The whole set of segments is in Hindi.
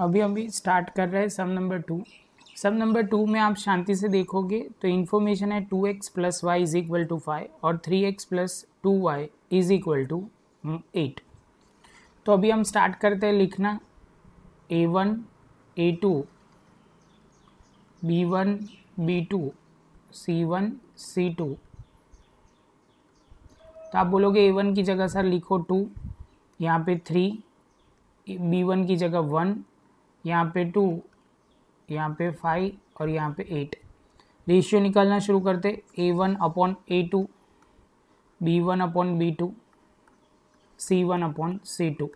अभी अभी स्टार्ट कर रहे हैं सम नंबर 2। सम नंबर 2 में आप शांति से देखोगे तो इन्फॉर्मेशन है 2x plus y is equal to 5 और 3x plus 2y is equal to 8। तो अभी हम स्टार्ट करते हैं लिखना a1 a2 b1 b2 c1 c2। तो आप बोलोगे a1 की जगह सर लिखो 2, यहाँ पे 3, b1 की जगह 1, यहाँ पे 2, यहाँ पे 5 और यहाँ पे 8। रेशियो निकालना शुरू करते a1 upon a2 b1 upon b2 c1 upon c2।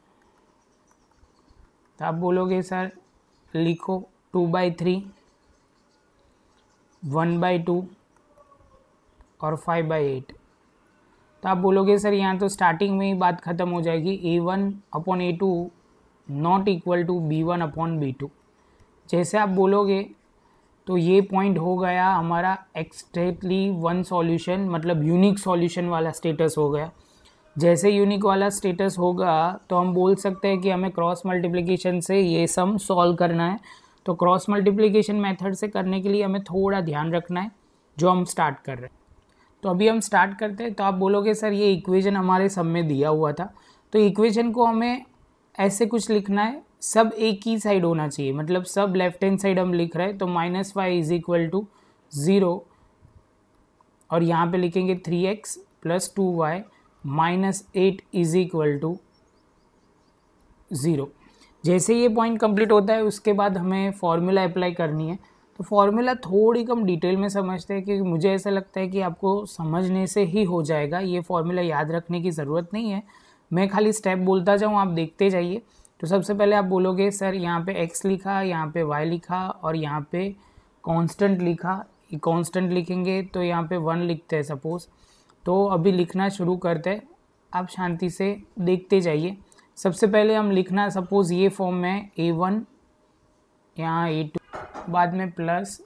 तो आप बोलोगे सर लिखो 2/3 1/2 और 5/8। तो आप बोलोगे सर यहाँ तो स्टार्टिंग में ही बात ख़त्म हो जाएगी, a1 upon a2 not equal to b1 upon b2। जैसे आप बोलोगे तो ये पॉइंट हो गया हमारा एक्सट्रेटली वन सॉल्यूशन, मतलब यूनिक सॉल्यूशन वाला स्टेटस हो गया। जैसे यूनिक वाला स्टेटस होगा तो हम बोल सकते हैं कि हमें क्रॉस मल्टीप्लिकेशन से ये सम सॉल्व करना है। तो क्रॉस मल्टीप्लिकेशन मेथड से करने के लिए हमें थोड़ा ध्यान रखना है जो हम स्टार्ट कर रहे हैं। तो अभी हम स्टार्ट करते हैं। तो आप बोलोगे सर ये इक्वेशन हमारे सम में दिया हुआ था, तो इक्वेशन को हमें ऐसे कुछ लिखना है, सब एक ही साइड होना चाहिए, मतलब सब लेफ्ट हैंड साइड हम लिख रहे हैं। तो -5 इज इक्वल टू 0 और यहाँ पे लिखेंगे 3x plus 2y -8 is equal to 0। जैसे ये पॉइंट कंप्लीट होता है उसके बाद हमें फॉर्मूला अप्लाई करनी है। तो फॉर्मूला थोड़ी कम डिटेल में समझते हैं क्योंकि मुझे ऐसा लगता है कि आपको समझने से ही हो जाएगा, ये फॉर्मूला याद रखने की ज़रूरत नहीं है। मैं खाली स्टेप बोलता जाऊँ, आप देखते जाइए। तो सबसे पहले आप बोलोगे सर यहाँ पे x लिखा, यहाँ पे y लिखा और यहाँ पे कांस्टेंट लिखा। ये कांस्टेंट लिखेंगे तो यहाँ पे 1 लिखते हैं सपोज़। तो अभी लिखना शुरू करते हैं, आप शांति से देखते जाइए। सबसे पहले हम लिखना सपोज़ ये फॉर्म में a1 यहाँ a2, बाद में plus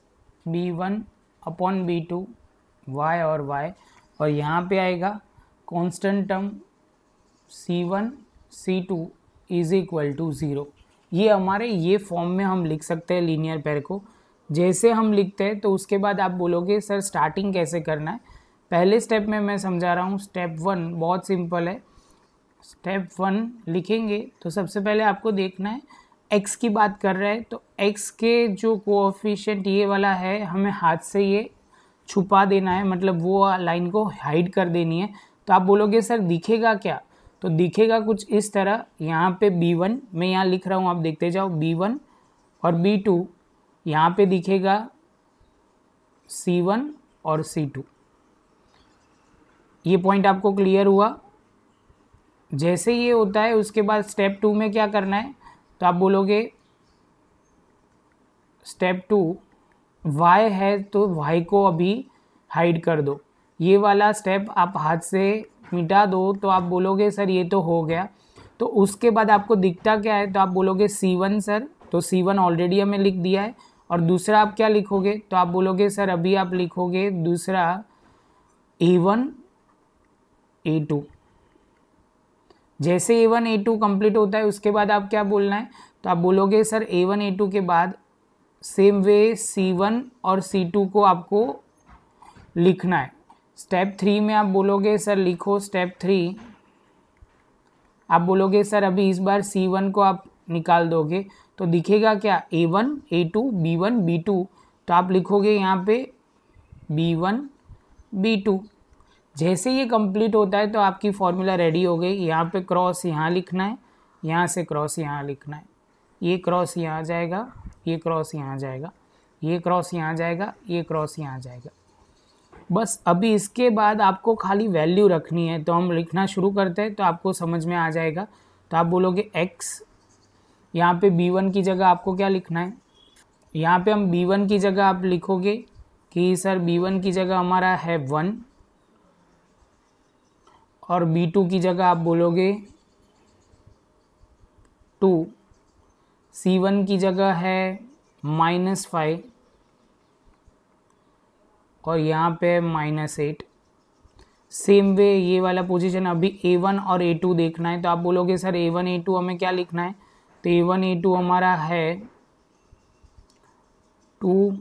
b1 upon b2 y और यहाँ पे आएगा constant term c1 c2 is equal to 0। ये हमारे ये फॉर्म में हम लिख सकते हैं लीनियर पेयर को। जैसे हम लिखते हैं तो उसके बाद आप बोलोगे सर स्टार्टिंग कैसे करना है। पहले स्टेप में मैं समझा रहा हूँ, स्टेप 1 बहुत सिंपल है। स्टेप 1 लिखेंगे तो सबसे पहले आपको देखना है x की बात कर रहे हैं तो x के जो कोएफिशिएंट ये वाला है हमें हाथ से ये छुपा देना है, मतलब वो लाइन को हाइड कर देनी है। तो आप बोलोगे सर दिखेगा क्या, तो दिखेगा कुछ इस तरह। यहाँ पे b1 मैं यहाँ लिख रहा हूँ, आप देखते जाओ b1 और b2, यहाँ पे दिखेगा c1 और c2। ये पॉइंट आपको क्लियर हुआ। जैसे ये होता है उसके बाद स्टेप 2 में क्या करना है, तो आप बोलोगे स्टेप 2 y है तो y को अभी हाइड कर दो। ये वाला स्टेप आप हाथ से मिटा दो। तो आप बोलोगे सर ये तो हो गया। तो उसके बाद आपको दिखता क्या है, तो आप बोलोगे c1 सर, तो c1 ऑलरेडी हमें लिख दिया है। और दूसरा आप क्या लिखोगे, तो आप बोलोगे सर अभी आप लिखोगे दूसरा a1 a2। जैसे a1 a2 कंप्लीट होता है उसके बाद आप क्या बोलना है, तो आप बोलोगे सर a1 a2 के बाद सेम वे c1 और c2 को आपको लिखना है। स्टेप 3 में आप बोलोगे सर लिखो स्टेप 3, आप बोलोगे सर अभी इस बार c1 को आप निकाल दोगे तो दिखेगा क्या a1 a2 b1 b2। तो आप लिखोगे यहाँ पे b1 b2। जैसे ये कंप्लीट होता है तो आपकी फॉर्मूला रेडी हो गई। यहाँ पे क्रॉस यहाँ लिखना है, यहाँ से क्रॉस यहाँ लिखना है। ये क्रॉस यहाँ जाएगा, ये क्रॉस यहाँ जाएगा, ये क्रॉस यहाँ जाएगा, ये क्रॉस यहाँ जाएगा। बस अभी इसके बाद आपको खाली वैल्यू रखनी है। तो हम लिखना शुरू करते हैं तो आपको समझ में आ जाएगा। तो आप बोलोगे x, यहाँ पे b1 की जगह आपको क्या लिखना है, यहाँ पे हम b1 की जगह आप लिखोगे कि सर b1 की जगह हमारा है 1 और b2 की जगह आप बोलोगे 2, c1 की जगह है -5 और यहाँ पे -8। सेम वे ये वाला पोजीशन अभी a1 और a2 देखना है। तो आप बोलोगे सर a1 a2 हमें क्या लिखना है, तो A1 A2 हमारा है 2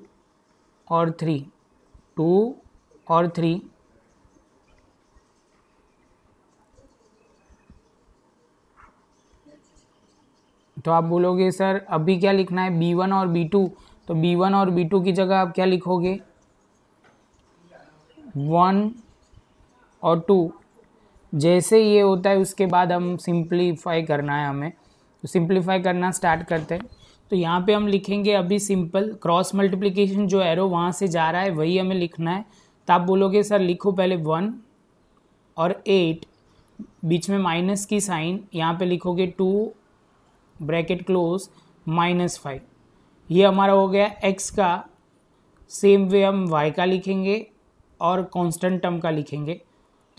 और 3, 2 और 3, तो आप बोलोगे सर अभी क्या लिखना है B1 और B2, तो B1 और B2 की जगह आप क्या लिखोगे 1 और 2। जैसे ये होता है उसके बाद हम सिंप्लीफाई करना है हमें, तो सिंप्लीफाई करना स्टार्ट करते हैं। तो यहाँ पे हम लिखेंगे अभी सिंपल क्रॉस मल्टीप्लिकेशन, जो एरो वहाँ से जा रहा है वही हमें लिखना है। तो आप बोलोगे सर लिखो पहले 1 और 8, बीच में माइनस की साइन, यहाँ पे लिखोगे 2 ब्रैकेट क्लोज -5। ये हमारा हो गया x का। सेम वे हम y का लिखेंगे और कांस्टेंट टर्म का लिखेंगे।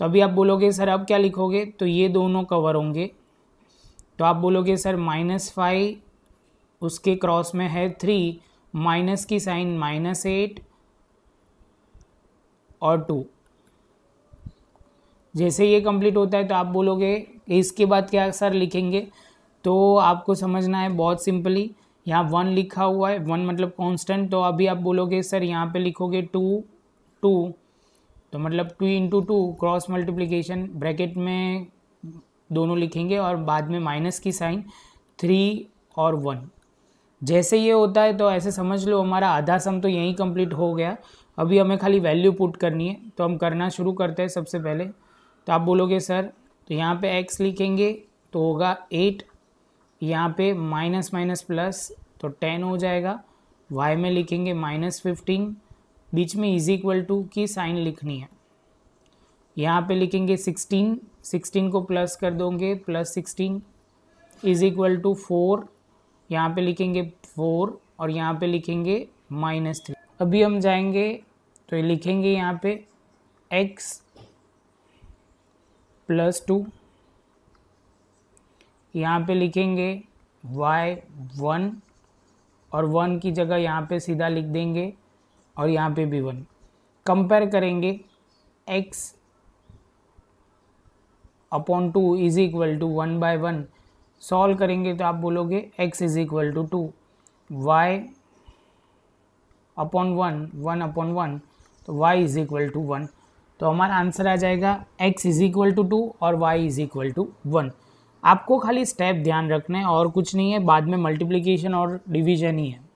तो अभी आप बोलोगे सर अब क्या लिखोगे, तो ये दोनों कवर होंगे। तो आप बोलोगे सर -5, उसके क्रॉस में है 3, माइनस की साइन -8 और 2। जैसे ये कंप्लीट होता है तो आप बोलोगे इसके बाद क्या सर लिखेंगे, तो आपको समझना है बहुत सिंपली। यहाँ 1 लिखा हुआ है, 1 मतलब कांस्टेंट, तो अभी आप बोलोगे सर यहाँ पे लिखोगे 2 2, तो मतलब 2 इंटू 2 क्रॉस मल्टीप्लिकेशन, ब्रैकेट में दोनों लिखेंगे और बाद में माइनस की साइन 3 और 1। जैसे ये होता है तो ऐसे समझ लो हमारा आधा सम तो यहीं कंप्लीट हो गया। अभी हमें खाली वैल्यू पुट करनी है, तो हम करना शुरू करते हैं। सबसे पहले तो आप बोलोगे सर, तो यहाँ पे x लिखेंगे तो होगा 8, यहाँ पे माइनस माइनस प्लस तो 10 हो जाएगा, y में लिखेंगे -15, बीच में इज इक्वल टू की साइन लिखनी है। यहाँ पे लिखेंगे 16, 16 को प्लस कर दोगे +16 इज इक्वल टू 4, यहाँ पे लिखेंगे 4 और यहाँ पे लिखेंगे -3। अभी हम जाएंगे तो ये लिखेंगे यहाँ पे x +2, यहाँ पे लिखेंगे y 1 और 1 की जगह यहाँ पे सीधा लिख देंगे और यहाँ पे भी 1। कंपेयर करेंगे x upon 2 is equal to 1/1। Solve करेंगे तो आप बोलोगे x is equal to 2, y upon 1, 1 upon 1, तो y इज इक्वल टू 1। तो हमारा आंसर आ जाएगा x इज इक्वल टू 2 और y इज इक्वल टू 1। आपको खाली स्टेप ध्यान रखना है और कुछ नहीं है, बाद में मल्टीप्लिकेशन और डिवीजन ही है।